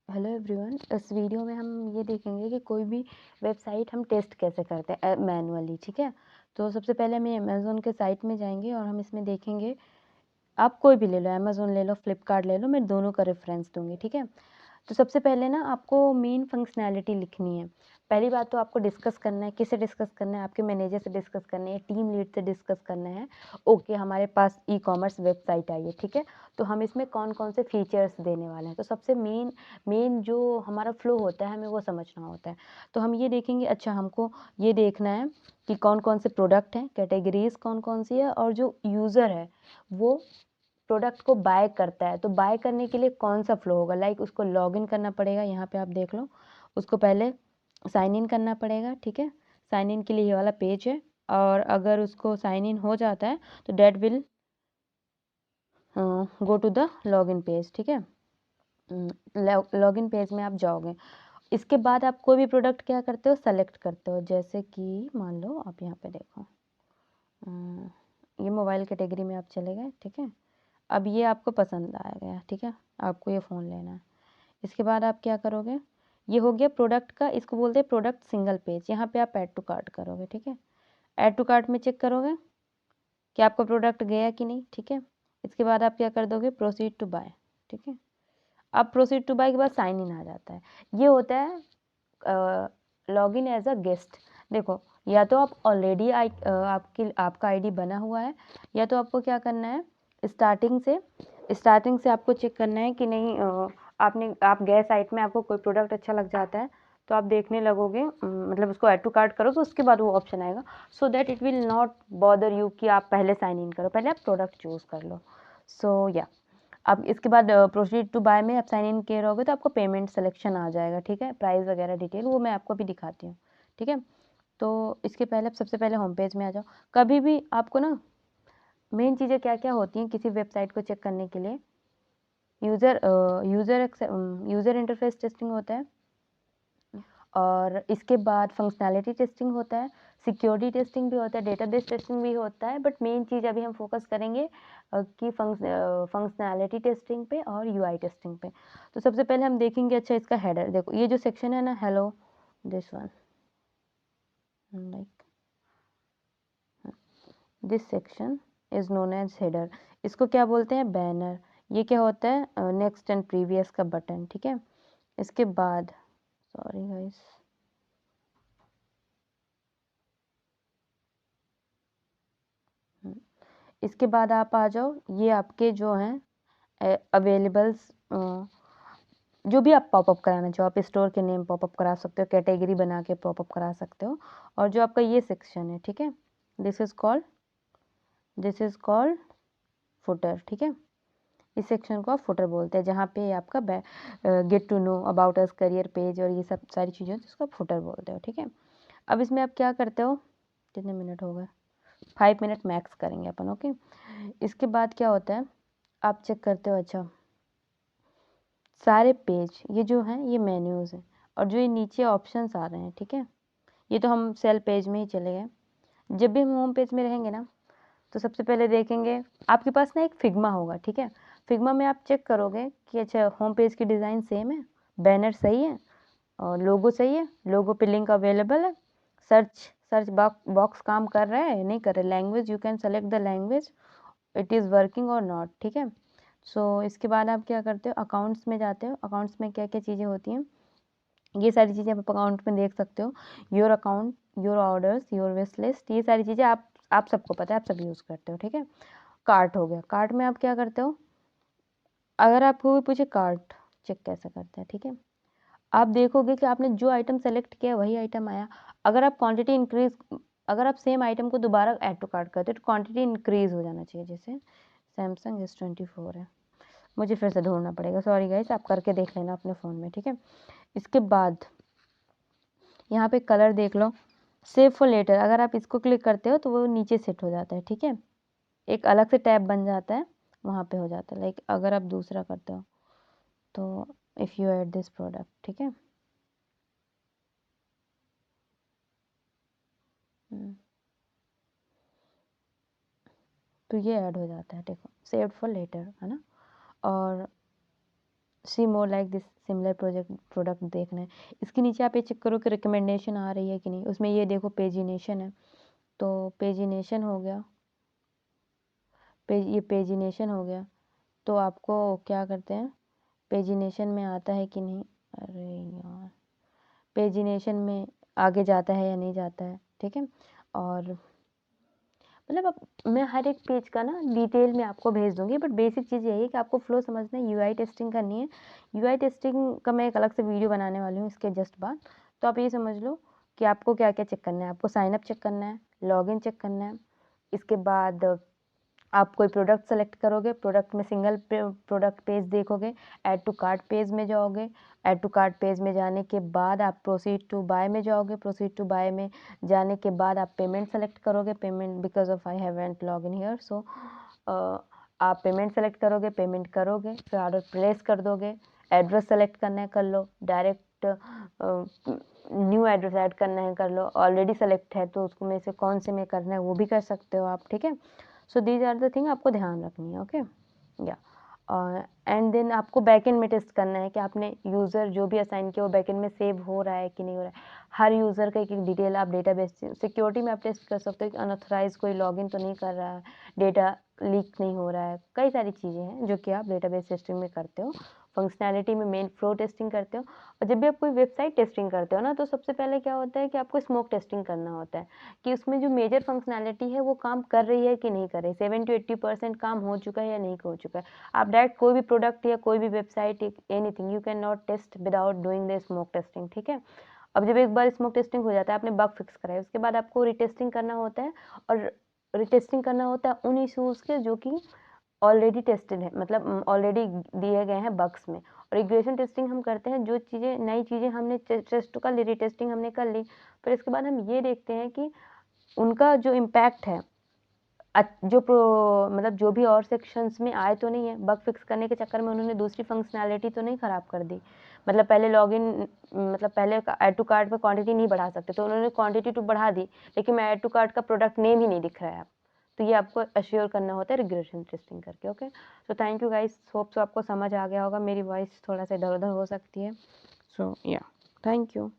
Hello everyone, इस video में हम ये देखेंगे कि कोई भी वेबसाइट हम टेस्ट कैसे करते हैं मैनुअली। ठीक है, तो सबसे पहले हम अमेज़न के साइट में जाएंगे और हम इसमें देखेंगे। आप कोई भी ले लो, अमेज़न ले लो, फ्लिपकार्ट ले लो, मैं दोनों का रेफरेंस दूंगी। ठीक है, तो सबसे पहले ना आपको मेन फंक्शनैलिटी लिखनी है। पहली बात तो आपको डिस्कस करना है, किससे डिस्कस करना है, आपके मैनेजर से डिस्कस करना है, टीम लीड से डिस्कस करना है। ओके, हमारे पास ई कॉमर्स वेबसाइट आई है। ठीक है, तो हम इसमें कौन कौन से फीचर्स देने वाले हैं। तो सबसे मेन मेन जो हमारा फ्लो होता है, हमें वो समझना होता है। तो हम ये देखेंगे, अच्छा हमको ये देखना है कि कौन कौन से प्रोडक्ट हैं, कैटेगरीज कौन कौन सी है, और जो यूज़र है वो प्रोडक्ट को बाय करता है। तो बाय करने के लिए कौन सा फ्लो होगा, लाइक उसको लॉगिन करना पड़ेगा। यहाँ पे आप देख लो, उसको पहले साइन इन करना पड़ेगा। ठीक है, साइन इन के लिए ये वाला पेज है, और अगर उसको साइन इन हो जाता है तो that will go to the login page. ठीक है, लॉगिन पेज में आप जाओगे। इसके बाद आप कोई भी प्रोडक्ट क्या करते हो, सेलेक्ट करते हो। जैसे कि मान लो आप यहाँ पे देखो, ये मोबाइल कैटेगरी में आप चले गए। ठीक है, अब ये आपको पसंद आ गया। ठीक है, आपको ये फ़ोन लेना है। इसके बाद आप क्या करोगे, ये हो गया प्रोडक्ट का, इसको बोलते हैं प्रोडक्ट सिंगल पेज। यहाँ पे आप ऐड टू कार्ट करोगे। ठीक है, ऐड टू कार्ट में चेक करोगे कि आपका प्रोडक्ट गया कि नहीं। ठीक है, इसके बाद आप क्या कर दोगे, प्रोसीड टू बाय। ठीक है, अब प्रोसीड टू बाय के बाद साइन इन आ जाता है। ये होता है log in as a guest. देखो, या तो आप ऑलरेडी आपका आईडी बना हुआ है, या तो आपको क्या करना है, स्टार्टिंग से आपको चेक करना है कि नहीं। आप गए साइट में, आपको कोई प्रोडक्ट अच्छा लग जाता है तो आप देखने लगोगे, मतलब उसको ऐड टू कार्ट करोगे, उसके बाद वो ऑप्शन आएगा। So that it will not bother you कि आप पहले साइन इन करो, पहले आप प्रोडक्ट चूज़ कर लो। सो या अब इसके बाद प्रोसीड टू बाय में आप साइन इन किए रहोगे तो आपको पेमेंट सिलेक्शन आ जाएगा। ठीक है, प्राइस वगैरह डिटेल वो मैं आपको भी दिखाती हूँ। ठीक है, तो इसके पहले सबसे पहले होम पेज में आ जाओ। कभी भी आपको ना मेन चीज़ें क्या क्या होती हैं किसी वेबसाइट को चेक करने के लिए, यूज़र इंटरफेस टेस्टिंग होता है, और इसके बाद फंक्शनैलिटी टेस्टिंग होता है, सिक्योरिटी टेस्टिंग भी होता है, डेटाबेस टेस्टिंग भी होता है। बट मेन चीज़ अभी हम फोकस करेंगे कि फंक्शनैलिटी टेस्टिंग पे और यूआई टेस्टिंग पे। तो सबसे पहले हम देखेंगे, अच्छा इसका हेडर देखो, ये जो सेक्शन है ना, hello, this one, like this section is known as header. इसको क्या बोलते हैं, बैनर। ये क्या होता है, नेक्स्ट एंड प्रीवियस का बटन। ठीक है, इसके बाद, सॉरी गाइस, इसके बाद आप आ जाओ, ये आपके जो हैं अवेलेबल्स, जो भी आप पॉपअप कराना चाहो, आप स्टोर के नेम पॉपअप करा सकते हो, कैटेगरी बना के पॉपअप करा सकते हो। और जो आपका ये सेक्शन है, ठीक है, दिस इज कॉल्ड फुटर। ठीक है, इस सेक्शन को आप फुटर बोलते हैं, जहाँ पे आपका get to know about us, career page और ये सब सारी चीज़ें होती है, उसको आप फुटर बोलते हो। ठीक है, अब इसमें आप क्या करते हो, कितने मिनट हो गए, 5 मिनट मैक्स करेंगे अपन। ओके, इसके बाद क्या होता है, आप चेक करते हो, अच्छा सारे पेज ये जो हैं ये मेन्यूज़ हैं, और जो ये नीचे ऑप्शंस आ रहे हैं, ठीक है, ये तो हम सेल पेज में ही चले गए। जब भी हम होम पेज में रहेंगे ना, तो सबसे पहले देखेंगे आपके पास ना एक फिग्मा होगा। ठीक है, फिग्मा में आप चेक करोगे कि अच्छा होम पेज की डिज़ाइन सेम है, बैनर सही है, और लोगो सही है, लोगो पे लिंक अवेलेबल है, सर्च बॉक्स काम कर रहा है नहीं कर रहा है, language you can select the language, it is working और नॉट। ठीक है, सो इसके बाद आप क्या करते हो, अकाउंट्स में जाते हो। अकाउंट्स में क्या क्या चीज़ें होती हैं, ये सारी चीज़ें आप अकाउंट में देख सकते हो। Your account, your orders, your wish list, ये सारी चीज़ें आप सबको पता है, आप सब यूज़ करते हो। ठीक है, कार्ट हो गया, कार्ट में आप क्या करते हो, अगर आपको कोई पूछे कार्ट चेक कैसे करते हैं, ठीक है, आप देखोगे कि आपने जो आइटम सेलेक्ट किया वही आइटम आया। अगर आप क्वांटिटी इंक्रीज, अगर आप सेम आइटम को दोबारा ऐड टू कार्ट करते हो तो क्वांटिटी इंक्रीज हो जाना चाहिए। जैसे सैमसंग S24 है, मुझे फिर से ढूंढना पड़ेगा, सॉरी गाइस, आप करके देख लेना अपने फ़ोन में। ठीक है, इसके बाद यहाँ पे कलर देख लो, सेव फॉर लेटर, अगर आप इसको क्लिक करते हो तो वो नीचे सेट हो जाता है। ठीक है, एक अलग से टैब बन जाता है, वहाँ पे हो जाता है। लाइक अगर आप दूसरा करते हो तो if you add this product, ठीक है, तो ये ऐड हो जाता है। देखो, सेव्ड फॉर लेटर है ना। और see more like this similar product देखना है। इसके नीचे आप ये चेक करो कि रिकमेंडेशन आ रही है कि नहीं। उसमें ये देखो पेजिनेशन है, तो पेजिनेशन हो गया, ये पेजिनेशन हो गया। तो आपको क्या करते हैं, पेजिनेशन में आता है कि नहीं, अरे यार पेजिनेशन में आगे जाता है या नहीं जाता है, ठीक है। और मतलब अब मैं हर एक पेज का ना डिटेल में आपको भेज दूंगी, बट बेसिक चीज़ यही है कि आपको फ्लो समझना है, यूआई टेस्टिंग करनी है। यूआई टेस्टिंग का मैं एक अलग से वीडियो बनाने वाली हूँ इसके जस्ट बाद। तो आप ये समझ लो कि आपको क्या क्या चेक करना है। आपको साइनअप चेक करना है, लॉगिन चेक करना है, इसके बाद आप कोई प्रोडक्ट सेलेक्ट करोगे, प्रोडक्ट में सिंगल प्रोडक्ट पेज देखोगे, ऐड टू कार्ट पेज में जाओगे, ऐड टू कार्ट पेज में जाने के बाद आप प्रोसीड टू बाय में जाओगे, प्रोसीड टू बाय में जाने के बाद आप पेमेंट सेलेक्ट करोगे, payment because of I haven't log in here, so आप पेमेंट सेलेक्ट करोगे, पेमेंट करोगे, फिर ऑर्डर प्लेस कर दोगे, एड्रेस सेलेक्ट करना है कर लो, डायरेक्ट न्यू एड्रेस ऐड करना है कर लो, ऑलरेडी सेलेक्ट है तो उसको में से कौन से में करना है वो भी कर सकते हो आप, ठीक है। So these are the thing आपको ध्यान रखनी है, ओके या। एंड देन आपको बैकएंड में टेस्ट करना है कि आपने यूज़र जो भी असाइन किया वो बैकएंड में सेव हो रहा है कि नहीं हो रहा है। हर यूज़र का एक एक डिटेल आप डेटाबेस सिक्योरिटी में आप टेस्ट कर सकते हो कि अनऑथराइज कोई लॉगिन तो नहीं कर रहा है, डेटा लीक नहीं हो रहा है, कई सारी चीज़ें हैं जो कि आप डेटाबेस टेस्टिंग में करते हो। फंक्शनैलिटी में मेन फ्लो टेस्टिंग करते हो। और जब भी आप कोई वेबसाइट टेस्टिंग करते हो ना, तो सबसे पहले क्या होता है कि आपको स्मोक टेस्टिंग करना होता है कि उसमें जो मेजर फंक्शनैलिटी है वो काम कर रही है कि नहीं कर रही, 70 to 80% काम हो चुका है या नहीं हो चुका है। आप डायरेक्ट कोई भी प्रोडक्ट या कोई भी website anything you can not test without doing the smoke testing, ठीक है। अब जब एक बार स्मोक टेस्टिंग हो जाता है, आपने बग फिक्स करा है, उसके बाद आपको रिटेस्टिंग करना होता है। और रिटेस्टिंग करना होता है उन इशूज़ के जो कि ऑलरेडी टेस्टेड है, मतलब ऑलरेडी दिए गए हैं बग्स में। और रिग्रेशन टेस्टिंग हम करते हैं जो चीज़ें नई चीज़ें हमने टेस्ट कर ली, रिटेस्टिंग हमने कर ली, फिर इसके बाद हम ये देखते हैं कि उनका जो इम्पैक्ट है जो मतलब जो भी और सेक्शंस में आए तो नहीं है, बग फिक्स करने के चक्कर में उन्होंने दूसरी फंक्शनैलिटी तो नहीं ख़राब कर दी। मतलब पहले लॉगिन मतलब पहले ऐड टू कार्ट में क्वांटिटी नहीं बढ़ा सकते, तो उन्होंने क्वांटिटी तो बढ़ा दी, लेकिन ऐड टू कार्ट का प्रोडक्ट नेम ही नहीं दिख रहा है अब। तो ये आपको एश्योर करना होता है रिग्रेशन टेस्टिंग करके, okay. So thank you guys, hope so आपको समझ आ गया होगा। मेरी वॉइस थोड़ा सा इधर उधर हो सकती है, सो या थैंक यू।